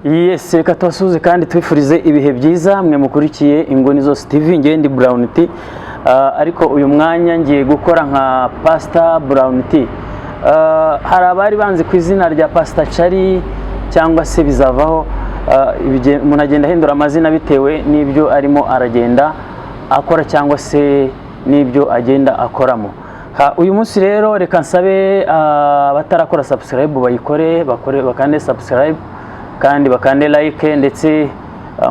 Yes, reka tubasuhuze kandi twifurize ibihe byiza mwe mukurikiye Inguni Zose TV. Ngiye ndi Brown T, ariko uyu mwanya ngiye gukora nka Pastor Brown T. Hari abari banze ku izina rya Pastor Chari cyangwa se bizavaho, umuntu agenda ahindura amazina bitewe n'ibyo arimo aragenda akora cyangwa se n'ibyo agenda akoramo. Uyu munsi rero reka nsabe batarakora subscribe bayikore, bakande subscribe kandi bakande like, ndetse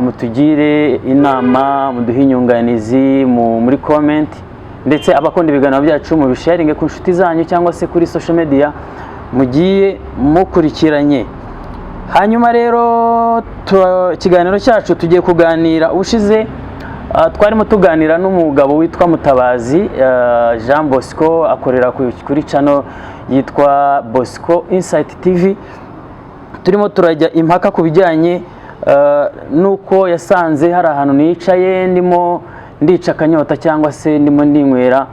mutugire inama, muduhe inyunganizi muri comment, ndetse abakunda ibiganiro byacu mu bisharinge ku nshuti zanyu cyangwa se kuri social media mugiye mukurikiranye. Hanyuma rero ikiganiro cyacu tugiye kuganira, ubushize twarimo tuganira n'umugabo witwa Mutabazi Jean Bosco, akorera kuri channel yitwa Bosco Insight TV. Turimo turajya impaka ku bijyanye nuko yasanze hari ahantu nicaye ndimo ndica kanyota cyangwa se ndimo ndinywera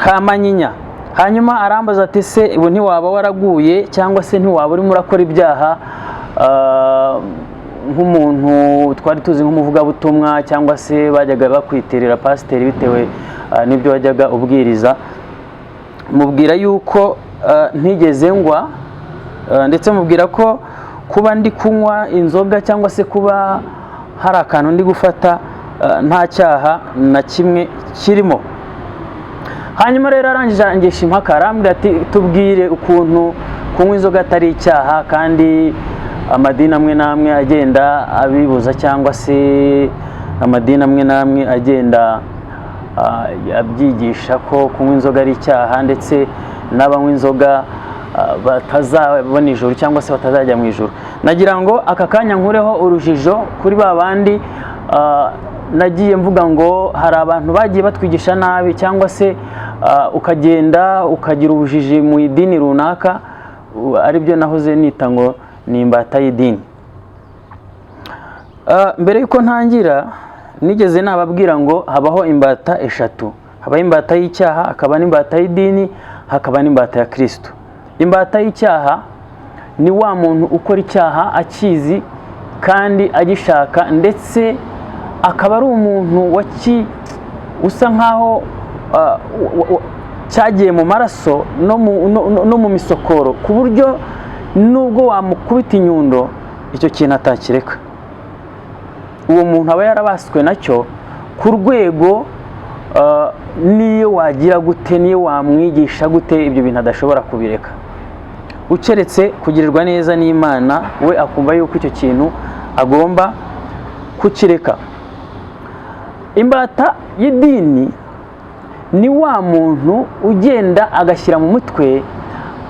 kamanyinya. Hanyuma arambaza ati se ubu ntiwaba waraguye cyangwa se ntiwaba urimo urakora ibyaha nk'umuntu twari tuzi nk'umuvugabutumwa cyangwa se bajyaga bakwiterera pasiteri bitewe n'ibyo wajyaga ubwiriza. Mubwira yuko ntigeze ngwa, ndetse mubwira ko kuba ndi kunywa inzoga cyangwa se kuba hari akantu ndi gufata nta cyaha na kimwe kirimo. Hanyuma rero arangije angisha impaka, arambwira ati tubwire ukuntu kunywa inzoga atari icyaha kandi amadini amwe n'amwe agenda abibuza, cyangwa se amadini amwe n'amwe agenda abyigisha ko kunywa inzoga ari icyaha, ndetse n'abanywa inzoga batazabona ijuru cyangwa se batazajya mu ijuru. Nagira ngo aka kanya nkureho urujijo kuri babandi nagiye mvuga ngo hari abantu bagiye batwigisha nabi, cyangwa se ukagenda ukagira ubujiji mu idini runaka, aribyo nahoze nita ngo ni imbata y'idini. Mbere yuko ntangira nigeze nababwira ngo habaho imbata eshatu: habaho imbata y'icyaha, hakaba n'imbata y'idini, hakaba n'imbata ya Kristo. Imbata y'icyaha ni wa muntu ukora icyaha akizi kandi agishaka, ndetse akaba ari umuntu usa nkaho cyagiye mu maraso no mu misokoro, ku buryo nubwo wamukubita inyundo icyo kintu atakireka. Uwo muntu aba yarabaswe nacyo ku rwego niyo wagira gute, niyo wamwigisha gute, ibyo bintu adashobora kubireka, uceretse kugirirwa neza n'Imana, we akumva yuko icyo kintu agomba kukireka. Imbata y'idini ni wa muntu ugenda agashyira mu mutwe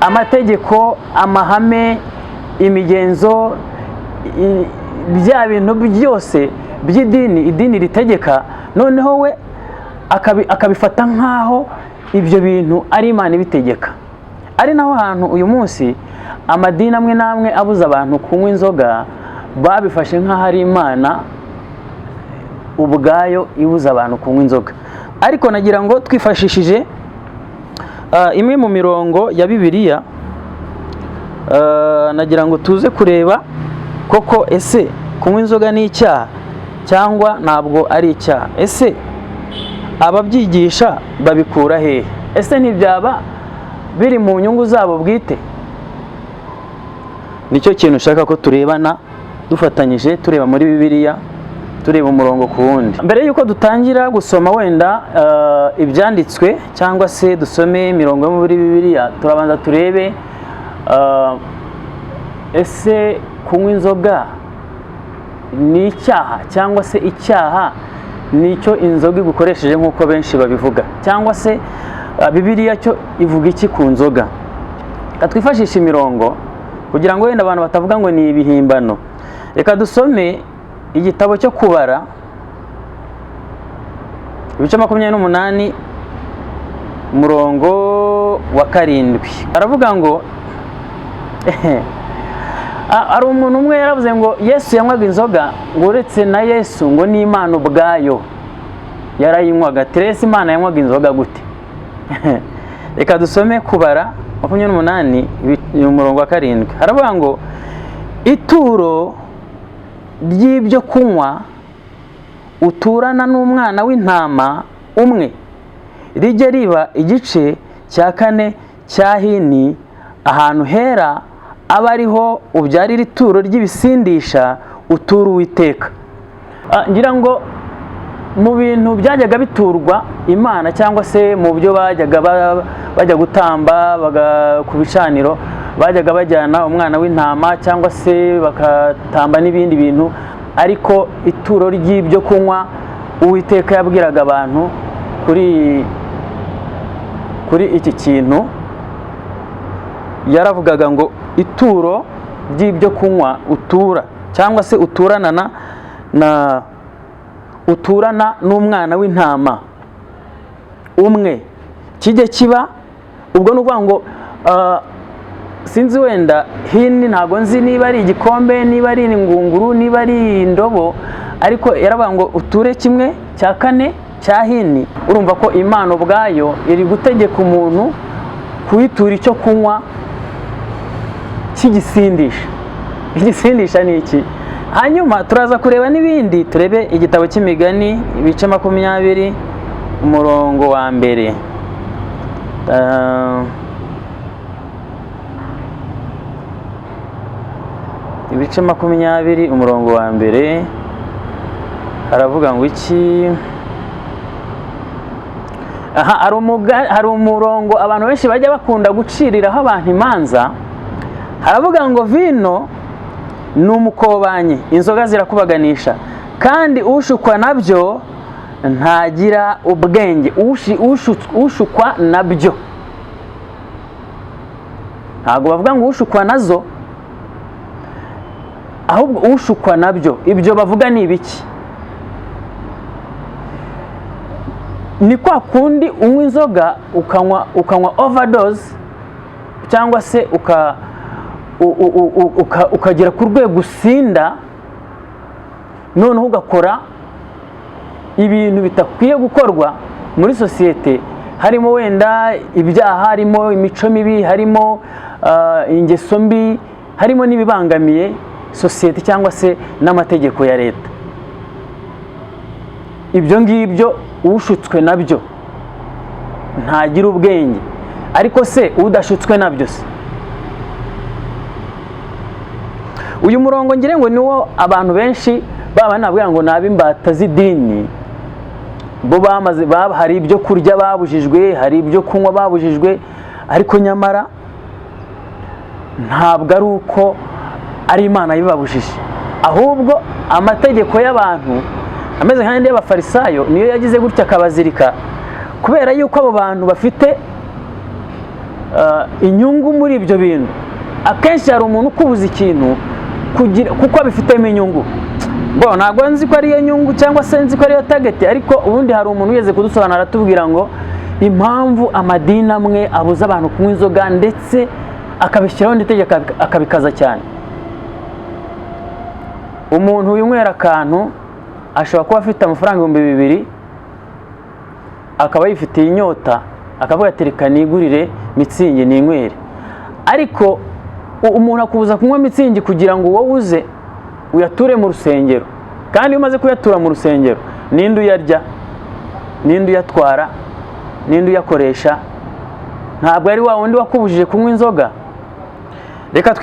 amategeko, amahame, imigenzo, bya bintu byose by'idini idini ritegeka, noneho we akabifata nkaho ibyo bintu ari Imana ibitegeka. Ari naho hantu uyu munsi amadini amwe n'amwe abuza abantu kunywa inzoga, babifashe nkaho ari Imana ubwayo ibuza abantu kunywa inzoga. Ariko nagira ngo twifashishije imwe mu mirongo ya Bibiliya, nagira ngo tuze kureba koko ese kunywa inzoga ni icyaha cyangwa ntabwo ari icyaha. Ese ababyigisha babikura hehe? Ese ntibyaba biri mu nyungu zabo bwite? Nicyo kintu ushaka ko turebana dufatanyije, tureba muri Bibiliya, tureba umurongo ku wundi. Mbere yuko dutangira gusoma wenda ibyanditswe cyangwa se dusome imirongo yo muri Bibiliya, turabanza turebe ese kunywa inzoga ni icyaha, cyangwa se icyaha nicyo inzoga igukoresheje nk'uko benshi babivuga, cyangwa se Bibiliya cyo ivuga iki ku nzoga. Twifashisha imirongo kugira ngo wenda abantu batavuga ngo ni ibihimbano. Reka dusome igitabo cyo Kubara ibice 28 umurongo wa 7. Aravuga ngo ari umuntu umwe yaravuze ngo Yesu yanywaga inzoga, ngo uretse na Yesu ngo ni Imana ubwayo yarayinywaga. Terese Imana yanywaga inzoga gute? Reka dusome Kubara 28 umurongo wa 7. Haravuga ngo ituro ry'ibyo kunywa uturana n'umwana w'intama umwe rijye riba igice cya 4 cya hini ahantu hera, aba ariho ubyarira ituro ry'ibisindisha utura Uwiteka. Ngira ngo mu bintu byajyaga biturwa Imana cyangwa se mu byo bajyaga bajya gutamba ku bicaniro, bajyaga bajyana umwana w'intama cyangwa se bakatamba n'ibindi bintu, ariko ituro ry'ibyo kunywa Uwiteka yabwiraga abantu kuri iki kintu, yaravugaga ngo ituro ry'ibyo kunywa utura cyangwa se uturana n'umwana w'intama umwe kijye kiba, ubwo ni ukuvuga ngo sinzi wenda hini ntago nzi niba ari igikombe, niba ari ingunguru, niba ari indobo, ariko yaravuga ngo uture 1 cya 4 cya hini. Urumva ko Imana ubwayo iri gutegeka umuntu kuyitura icyo kunywa cy'igisindisha. Igisindisha ni iki? Hanyuma turaza kureba n'ibindi, turebe igitabo cy'Imigani ibice 20 umurongo wa mbere. Ibice 20 umurongo wa mbere haravuga ngo iki? Hari umurongo abantu benshi bajya bakunda guciriraho abantu imanza. Haravuga ngo vino ni umukobanyi, inzoga zirakubaganisha, kandi ushukwa nabyo ntagira ubwenge. Ushukwa nabyo, ntabwo bavuga ngo ushukwa nazo, ahubwo ushukwa nabyo. Ibyo bavuga ni ibiki? Ni kwa kundi unywa inzoga ukanywa overdose, cyangwa se ukagera ku rwego usinda, noneho ugakora ibintu bitakwiye gukorwa muri sosiyete, harimo wenda ibyaha, harimo imico mibi, harimo ingeso mbi, harimo n'ibibangamiye sosiyete cyangwa se n'amategeko ya leta. Ibyo ngibyo ushutswe nabyo ntagira ubwenge. Ariko se udashutswe nabyo se? Uyu murongo ngire ngo niwo abantu benshi baba nabwira ngo nabimbata z'idini, bo hari ibyo kurya babujijwe, hari ibyo kunywa babujijwe, ariko nyamara ntabwo ari uko ari Imana yibabujije, ahubwo amategeko y'abantu ameze nk'andi y'abafarisayo niyo yagize gutya akabazirika, kubera yuko abo bantu bafite inyungu muri ibyo bintu. Akenshi hari umuntu ukubuza ikintu kuko abifitemo inyungu. Ntabwo nzi ko ariyo nyungu cyangwa se nzi ko ariyo target, ariko ubundi hari umuntu wigeze kudusobanura atubwira ngo impamvu amadini amwe abuza abantu kunywa inzoga ndetse akabishyiraho n'itegeko akabikaza cyane. Umuntu winywera akantu ashobora kuba afite amafaranga 2,000, akaba yifitiye inyota, akavuga ati reka nigurire mitsingi ninywere. Ariko umuntu akubuza kunywa mitsingi kugira ngo wowe uze uyature mu rusengero, kandi iyo umaze kuyatura mu rusengero, ninde uyarya, ninde uyatwara, ninde uyakoresha? Ntabwo ari wa wundi wakubujije kunywa inzoga. Reka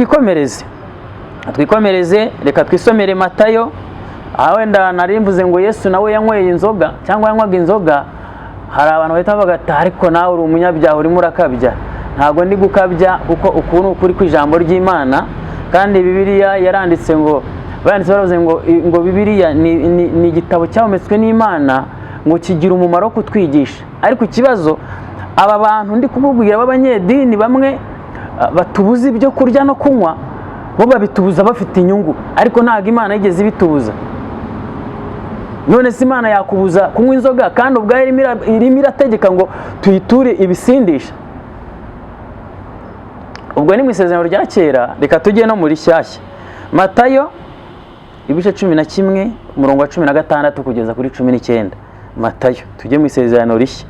twikomereze, reka twisomere Matayo. Wenda narimvuze ngo Yesu nawe yanyweye inzoga cyangwa yanywaga inzoga. Hari abantu bahita bavuga ati ariko nawe uri umunyabyaha, urimo urakabya. Ntabwo ndi gukabya, kuko ukuntu ukuri kw'ijambo ry'Imana, kandi Bibiliya yaranditse ngo baravuze ngo Bibiliya ni igitabo cyahumetswe n'Imana ngo kigira umumaro wo kutwigisha. Ariko ikibazo, aba bantu ndi kububwira b'abanyedini bamwe batubuza ibyo kurya no kunywa, bo babitubuza bafite inyungu, ariko ntabwo Imana yigeze ibitubuza. None se Imana yakubuza kunywa inzoga kandi ubwo irimo irategeka ngo tuyiture ibisindisha? Ubwo ni mu isezerano rya kera, reka tujye no muri shyashya. Matayo ibice 11 umurongo wa 16 kugeza kuri 19. Matayo, tujye mu isezerano rishya.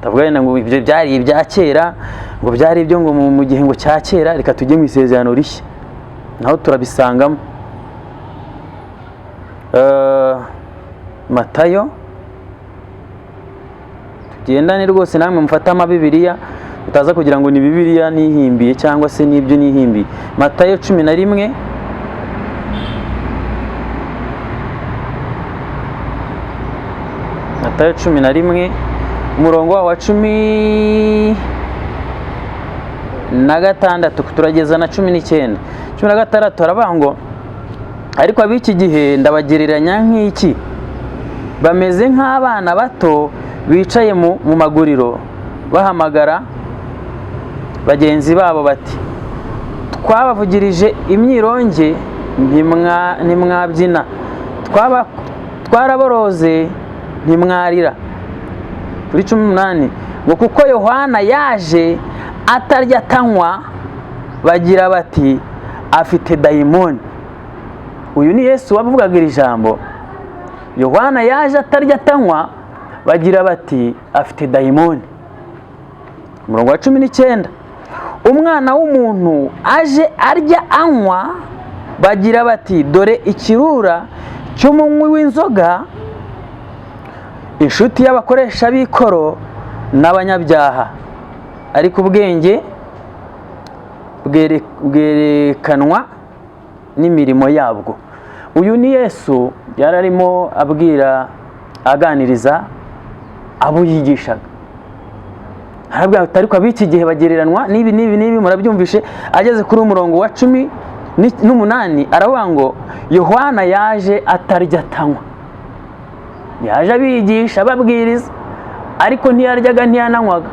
Tavuga ngo ibyo byari ibya kera, ngo byari ibyo ngo mu gihe ngo cya kera, reka tujye mu isezerano rishya. naho turabisangamo. Matayo, tugendane rwose namwe mufate amabibiriya, utaza kugira ngo ni Bibiliya nihimbiye cyangwa se n'ibyo nihimbiye. Matayo 11, Matayo 11 umurongo wa 16 turageza na 19. 16 haravuga ngo ariko ab'iki gihe ndabagereranya nk'iki, bameze nk'abana bato bicaye mu maguriro bahamagara bagenzi babo bati, twabavugirije imyironge ntimwabyina, twaraboroze ntimwarira. Kuri 18 ngo kuko Yohana yaje atarya atanywa, bagira bati afite dayimoni. Uyu ni Yesu wavugaga iri jambo. Yohana yaje atarya atanywa, bagira bati afite dayimoni. Umurongo wa 19 umwana w'umuntu aje arya anywa, bagira bati dore ikirura cy'umunywi w'inzoga, inshuti y'abakoresha b'ikoro n'abanyabyaha, ariko ubwenge bwerekanwa n'imirimo yabwo. Uyu ni Yesu yari arimo abwira, aganiriza abo yigishaga. Arabwira ati ariko ab'iki gihe bagereranwa n'ibi murabyumvishe. Ageze kuri umurongo wa 18 aravuga ngo Yohana yaje atarya atanywa, yaje abigisha ababwiriza, ariko ntiyaryaga ntiyananywaga.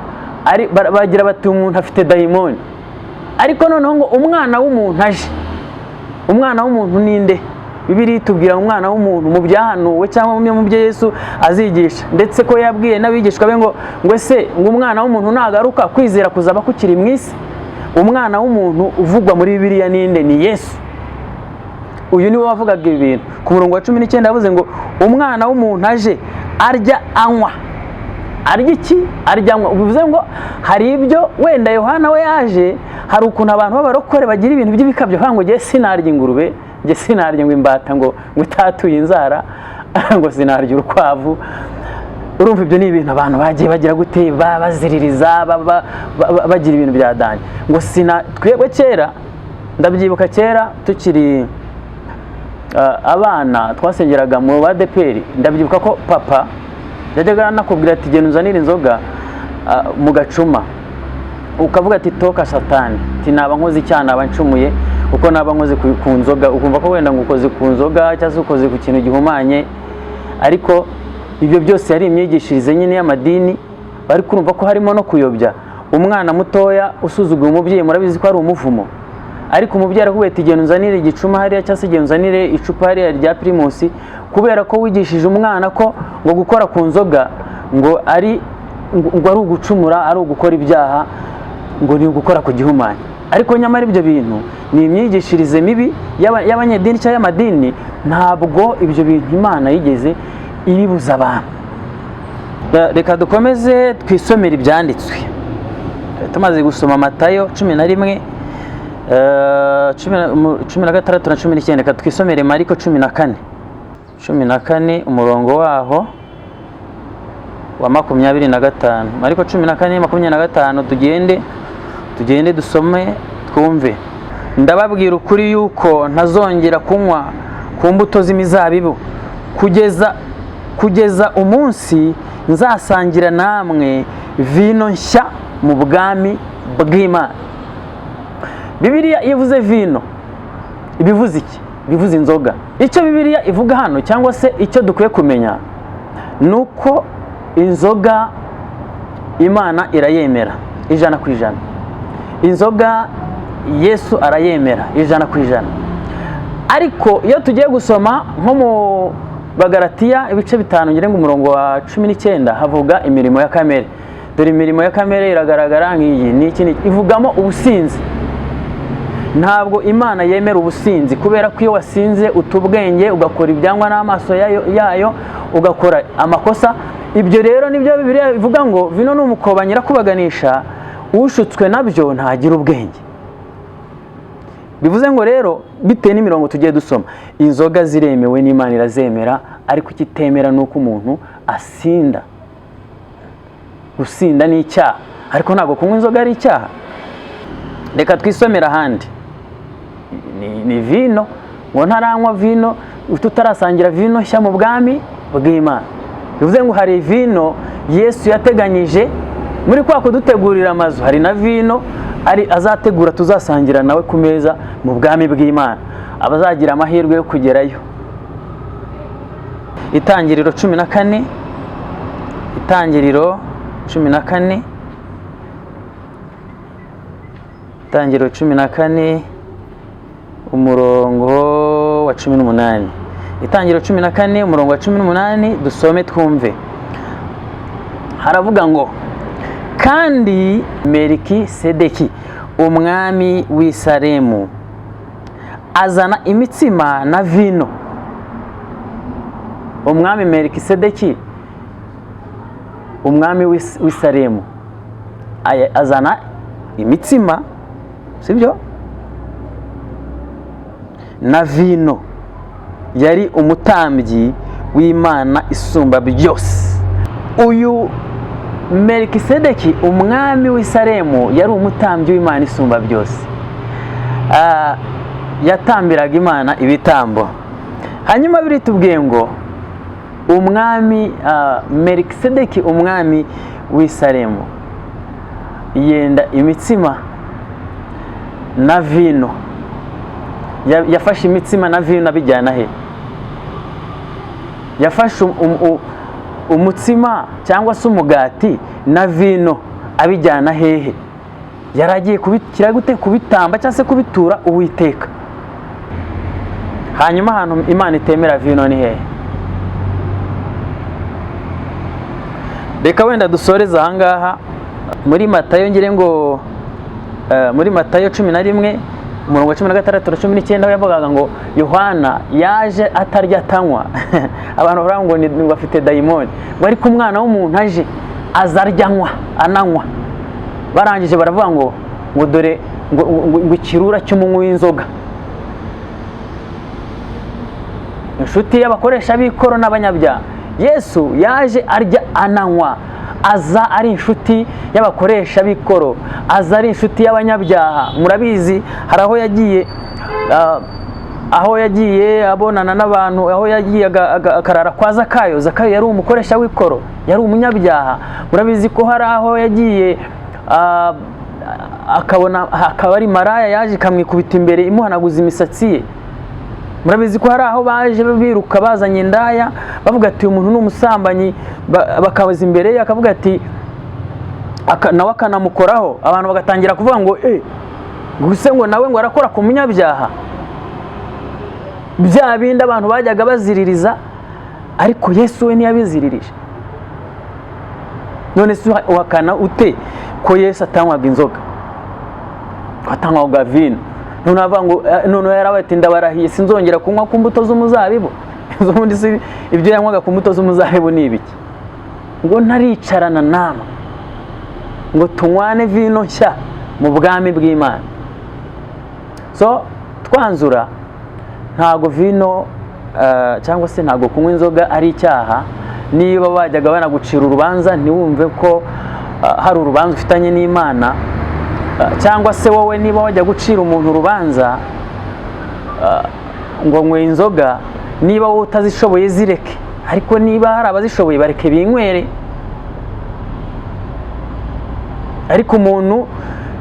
Bagira bati umuntu afite dayimoni. Ariko noneho ngo umwana w'umuntu aje. Umwana w'umuntu ninde? Bibiliya itubwira umwana w'umuntu mu byahanuwe cyangwa mu byo Yesu azigisha, ndetse ko yabwiye n'abigishwa be ngo ese ngo umwana w'umuntu nagaruka kwizera kuzaba kukiri mu isi. Umwana w'umuntu uvugwa muri Bibiliya ninde? Ni Yesu. Uyu niwe wavugaga ibintu. Ku murongo wa 19 yavuze ngo umwana w'umuntu aje arya anywa. Arya iki? Arya anywa. Bivuze ngo hari ibyo wenda Yohana we yaje, hari ukuntu abantu b'abarokore bagira ibintu by'ibikabyo, ngo ngiye sinarya ingurube, ngiye sinarya ngo imbata, ngo itatuye inzara, ngo sinarya urukwavu. Urumva ibyo ni ibintu abantu bagiye bagira gute, baziririza, bagira ibintu bya danye. Ngo twebwe kera, ndabyibuka kera tukiri abana twasengeraga mu badeperi, ndabyibuka ko papa yajyaga nakubwira ati genda uzanire inzoga mu gacuma, ukavuga ati toka satani, ati naba nkoze icyaha, naba ncumuye uko naba nkoze ku nzoga. Ukumva ko wenda ngo ukoze ku nzoga cyangwa ukoze ku kintu gihumanye, ariko ibyo byose yari imyigishirize nyine y'amadini. Bari kurumva ko harimo no kuyobya. Umwana mutoya usuzuguye umubyeyi, murabizi ko ari umuvumo. Ariko umubyeyi arakubwira ati genda unzanire igicuma hariya, cyangwa se genda unzanire icupa hariya rya Primus, kubera ko wigishije umwana ko ngo gukora ku nzoga ngo ari ugucumura, ari ugukora ibyaha, ngo ni ugukora ku gihumanya. Ariko nyamara ibyo bintu ni imyigishirize mibi y'abanyedini cyangwa y'amadini. Ntabwo ibyo bintu Imana yigeze ibibuza abantu. Reka dukomeze twisomera ibyanditswe. Tumaze gusoma Matayo 11 16 na 19, reka twisomere Mariko 14 umurongo waho wa 25. Mariko 14:25 tugende dusome twumve. Ndababwira ukuri yuko ntazongera kunywa ku mbuto z'imizabibu kugeza umunsi nzasangira namwe vino nshya mu bwami bw'Imana. Bibiliya ivuze vino ibivuze iki? Bivuze inzoga. Icyo Bibiliya ivuga hano, cyangwa se icyo dukwiye kumenya, nuko inzoga Imana irayemera 100%. Inzoga Yesu arayemera 100%. Ariko iyo tugiye gusoma nko mu Bagalatiya ibice 5 ngire ngo umurongo wa 19 havuga imirimo ya kamere. Dore imirimo ya kamere iragaragara nk'iyi n'iki, ivugamo ubusinzi. Ntabwo Imana yemera ubusinzi, kubera ko iyo wasinze utubwenge ugakora ibyangwa n'amaso yayo ugakora amakosa. Ibyo rero nibyo Bibiliya ivuga ngo vino ni umukoba nyirakubaganisha, ushutswe nabyo ntagira ubwenge. bivuze ngo rero bitewe n'imirongo tugiye dusoma, inzoga ziremewe n'Imana irazemera, ariko ikitemera nuko umuntu asinda. Gusinda ni icyaha, ariko ntabwo kunywa inzoga ari icyaha. Reka twisomera ahandi. Ni vino, ngo ntaranywa vino tutarasangira vino nshya mu bwami bw'Imana. Bivuze ngo hari vino Yesu yateganyije muri kwa kudutegurira amazu, hari na vino ari azategura tuzasangira nawe ku meza mu bwami bw'Imana, abazagira amahirwe yo kugerayo. Itangiriro 14, Itangiriro 14, Itangiriro 14 umurongo wa 18. Itangiriro 14 umurongo wa 18 dusome twumve. Haravuga ngo kandi Melikisedeki umwami w'i Salemu azana imitsima na vino. Umwami Melikisedeki umwami w'i Salemu azana imitsima, sibyo, na vino. Yari umutambyi w'Imana isumba byose. Uyu Melikisedeki umwami w'i Salemu yari umutambyi w'Imana isumba byose. Yatambiraga Imana ibitambo. Hanyuma biritubwiye ngo umwami Melikisedeki umwami w'i Salemu yenda imitsima na vino. Yafashe imitsima na vino abijyana he? Yafashe umutsima cyangwa se umugati na vino abijyana hehe? Yaragiye kubikira gute? Kubitamba cyangwa se kubitura Uwiteka. Hanyuma ahantu Imana itemera vino ni hehe? Reka wenda dusoreza ahangaha muri Matayo, ngire ngo muri Matayo 11 umurongo wa 16 na 19 yavugaga ngo Yohana yaje atarya atanywa. Abantu baravuga ngo ni bafite dayimoni, ngo ariko umwana w'umuntu aje azarya anywa ananywa. Barangije baravuga ngo dore ngo ikirura cy'umunywi w'inzoga, inshuti y'abakoresha b'ikoro n'abanyabyaha. Yesu yaje arya ananywa, aza ari inshuti y'abakoresha b'ikoro, aza ari inshuti y'abanyabyaha. Murabizi hari aho yagiye abonana n'abantu, aho yagiye akarara kwa Zakayo. Zakayo yari umukoresha w'ikoro, yari umunyabyaha. Murabizi ko hari aho yagiye akaba ari maraya, yaje ikamwikubita imbere imuhanaguza imisatsi ye. Murabizi ko hari aho baje biruka bazanye indaya bavuga ati uyu muntu ni umusambanyi, bakabaza imbere ye akavuga ati nawe akanamukoraho. Abantu bagatangira kuvuga ngo guse ngo nawe ngo arakora ku munyabyaha. Bya bindi abantu bajyaga baziririza, ariko Yesu we ntiyabiziririje. None se uhakana ute ko Yesu atanywaga inzoga, atanywaga vino? None avuga ngo none yarabati ndabarahiye sinzongera kunywa ku mbuto z'umuzabibu. Ubundi se ibyo yanywaga ku mbuto z'umuzabibu ni ibiki? Ngo ntaricarana namwe ngo tunywane vino nshya mu bwami bw'Imana. So twanzura, ntago vino cyangwa se ntago kunywa inzoga ari icyaha. Niba bajyaga banagucira urubanza ntiwumve ko hari urubanza ufitanye n'Imana, cyangwa se wowe niba wajya gucira umuntu urubanza ngo nywe inzoga, niba wowe utazishoboye zireke, ariko niba hari abazishoboye bareke binywere. Ariko umuntu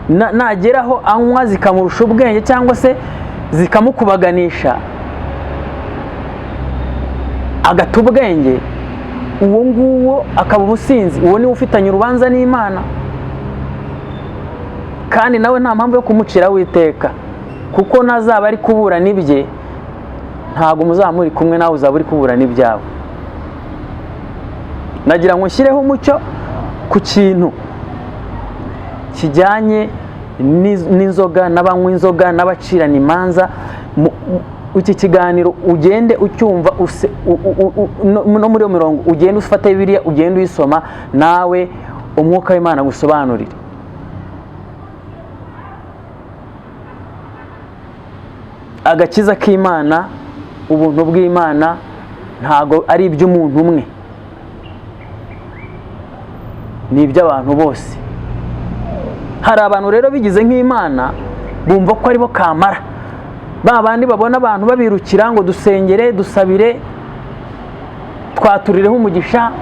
nageraho anywa zikamurusha ubwenge cyangwa se zikamukubaganisha agata ubwenge, uwo nguwo akaba ubusinzi, uwo niwe ufitanye urubanza n'Imana. Kandi nawe nta mpamvu yo kumucira Uwiteka, kuko nazaba ari kuburana ibye, ntago muzaba muri kumwe nawe, uzaba uri kuburana ibyawe. Nagira ngo nshyireho umucyo ku kintu kijyanye n'inzoga n'abanywa inzoga n'abacirana imanza. Iki kiganiro ugende ucyumva no muri iyo mirongo, ugende ufata Bibiliya, ugende uyisoma nawe, umwuka w'Imana gusobanurira. agakiza k'Imana, ubuntu bw'Imana ntago ari iby'umuntu umwe, ni iby'abantu bose. Hari abantu rero bigize nk'Imana bumva ko aribo kamara, ba bandi babona abantu babirukira ngo dusengere, dusabire, twaturireho umugisha,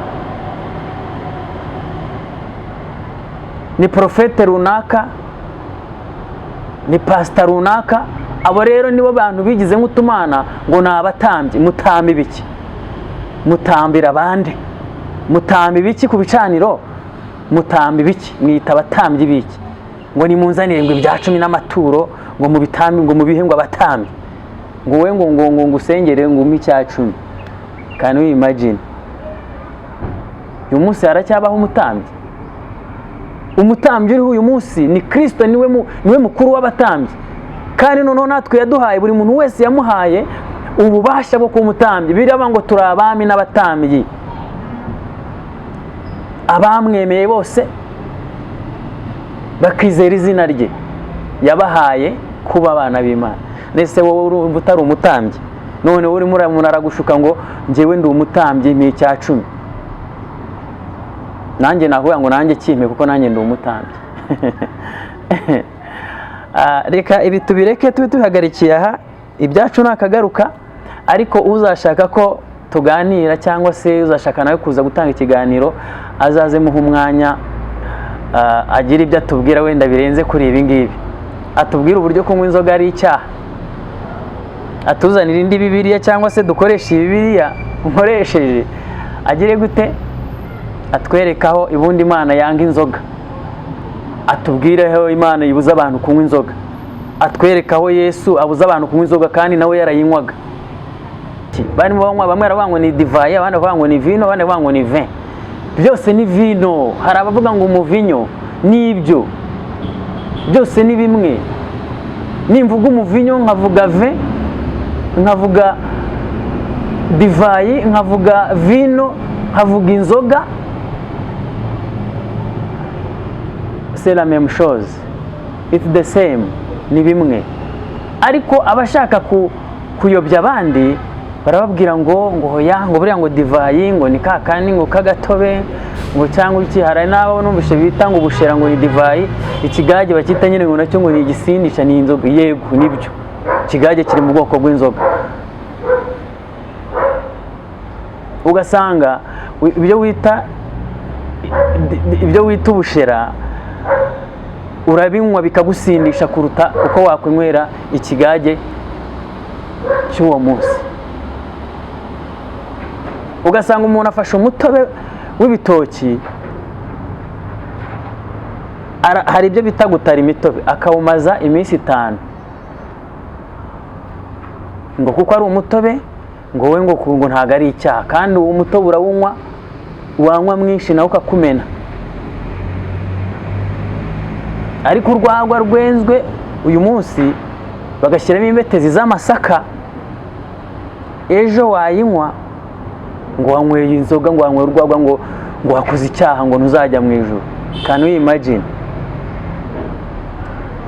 ni profete runaka, ni pastor runaka. Abo rero nibo bantu bigize nk'utumana ngo ni abatambyi. Mutamba ibiki? Mutambira abandi? Mutamba ibiki ku bicaniro? Mutamba ibiki? Mwita abatambyi biki? Ngo nimunzanire ngo ibya 10 n'amaturo, ngo mu bitambi, ngo mu bihengwa abatambyi, ngo we ngo usengere ngo umi cya 10. Can you imagine? Uyu munsi haracyabaho umutambyi? Umutambyi uriho uyu munsi ni Kristo, niwe mukuru w'abatambyi. Kandi noneho natwe yaduhaye, buri muntu wese yamuhaye ububasha bwo kumutambyi. Biraba ngo turi abami n'abatambyi. Abamwemeye bose bakizera izina rye, yabahaye kuba abana b'Imana. Nese wowe urumva utari umutambyi? None uri aragushuka ngo njyewe ndi umutambyi mpi cya 10. Nanjye navuga ngo nanjye kimpe kuko nanjye ndi umutambyi. Reka ibi tubireke tube tuhagarikiye aha, ibyacu nakagaruka. Ariko uzashaka ko tuganira cyangwa se uzashaka nawe kuza gutanga ikiganiro, azaze muha umwanya agira ibyo atubwira wenda birenze kuri ibi ngibi. Atubwira uburyo kunywa inzoga ari icyaha, atuzanira indi Bibiliya cyangwa se dukoresha Bibiliya nkoresheje, agire gute, atwerekaho ibundi Imana yanga inzoga, atubwireho Imana yibuza abantu kunywa inzoga, atwerekaho Yesu abuza abantu kunywa inzoga kandi nawe yarayinywaga. Barimo banywa, bamwe aravuga ni divayi, abandi bavuga ngo ni vino, abandi bavuga ngo ni vin. Byose ni vino. Hari abavuga ngo umuvinyo, nibyo byose ni bimwe. Nimvuga umuvinyo nkavuga vin, nkavuga divayi, nkavuga vino, nkavuga inzoga, c'est la même chose, it's the same, ni bimwe. Ariko abashaka kuyobya abandi barababwira ngo hoya, ngo buriya ngo divayi ngo ni kakandi ngo kagatobe, ngo cyangwa iki. Hari nabo numvishe bita ngo bushera ngo ni divayi, ikigage bakita nyine ngo nacyo ngo ni igisindisha, ni inzoga. Yego nibyo, ikigage kiri mu bwoko bw'inzoga. Ugasanga ibyo wita ubushera urabinywa bikagusindisha kuruta uko wakwinywera ikigage cy'uwo munsi. Ugasanga umuntu afashe umutobe w'ibitoki, hari ibyo bita gutara imitobe, akawumaza iminsi 5 ngo kuko ari umutobe, ngo we ngo ntago ari icyaha. Kandi uwo mutobe urawunywa, wanywa mwinshi nawe ukakumena. Ariko urwagwa rwenzwe uyu munsi bagashyiramo imbetezi z'amasaka, ejo wayinywa ngo wanyweye inzoga, ngo wanyweye urwagwa, ngo wakoze icyaha, ngo ntuzajya mu ijuru. Can you imagine?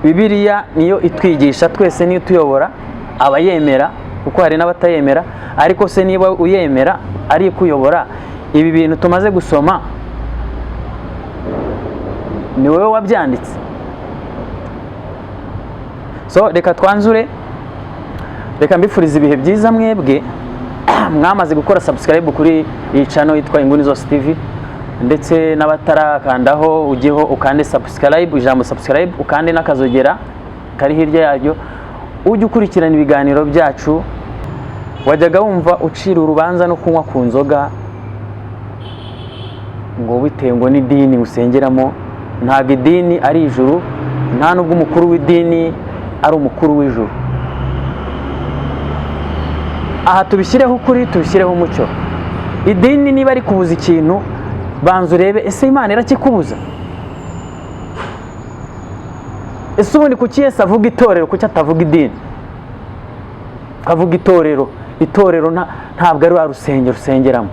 Bibiliya niyo itwigisha twese, niyo tuyobora abayemera, kuko hari n'abatayemera. Ariko se niba uyemera ari kuyobora, ibi bintu tumaze gusoma ni wowe wabyanditse. So reka twanzure, reka mbifuriza ibihe byiza mwebwe mwamaze gukora subscribe kuri iyi channel yitwa Inguni Zose TV, ndetse n'abatarakandaho ugiyeho ukande subscribe, ijambo subscribe, ukande n'akazogera kari hirya yaryo, ujye ukurikirana ibiganiro byacu. Wajyaga wumva ucira urubanza no kunywa ku nzoga ngo bitewe ngo n'idini usengeramo. Ntabwo idini ari ijuru, nta nubwo umukuru w'idini ari umukuru w'ijuru. Aha tubishyireho ukuri, tubishyireho umucyo. Idini niba ari kubuza ikintu, banza urebe ese Imana irakikubuza. Ese ubundi kuki Yesu avuga itorero, kuki atavuga idini? Avuga itorero. Itorero ntabwo ari urusengero rusengeramo.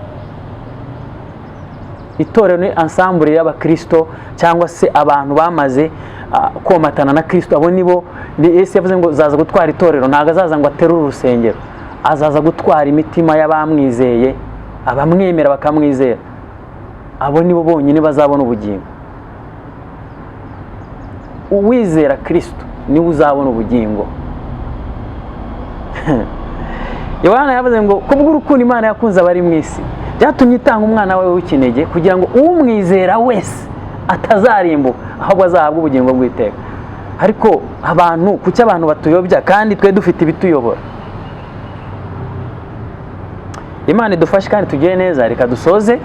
Itorero ni ensemble y'abakristo cyangwa se abantu bamaze komatana na Kristo. Abo nibo Yesu yavuze ngo zaza gutwara itorero, ntago azaza ngo aterure urusengero, azaza gutwara imitima y'abamwizeye, abamwemera bakamwizera. Abo nibo bonyine bazabona ubugingo. Uwizera Kristo niwe uzabona ubugingo. Yohana yavuze ngo kubw'urukundo Imana yakunze abari mu isi byatumye itanga umwana we w'ikinege kugira ngo umwizera wese atazarimbuka ahubwo azahabwa ubugingo bw'iteka. Ariko kuki abantu batuyobya kandi twe dufite ibituyobora? Imana idufashe kandi tugire neza. Reka dusoze.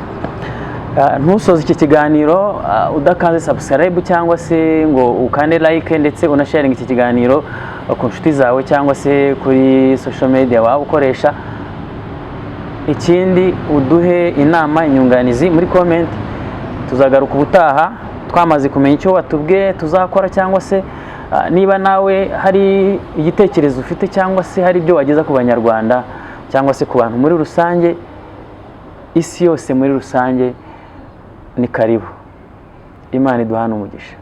Ntusoze iki kiganiro udakanze subscribe cyangwa se ngo ukande like ndetse unasharinga iki kiganiro ku nshuti zawe cyangwa se kuri social media waba ukoresha. Ikindi uduhe inama, inyunganizi muri comment. Tuzagaruka ubutaha twamaze kumenya icyo watubwiye tuzakora, cyangwa se niba nawe hari igitekerezo ufite cyangwa se hari ibyo wageza ku banyarwanda cyangwa se ku bantu muri rusange, isi yose muri rusange, ni karibu. Imana iduhane umugisha.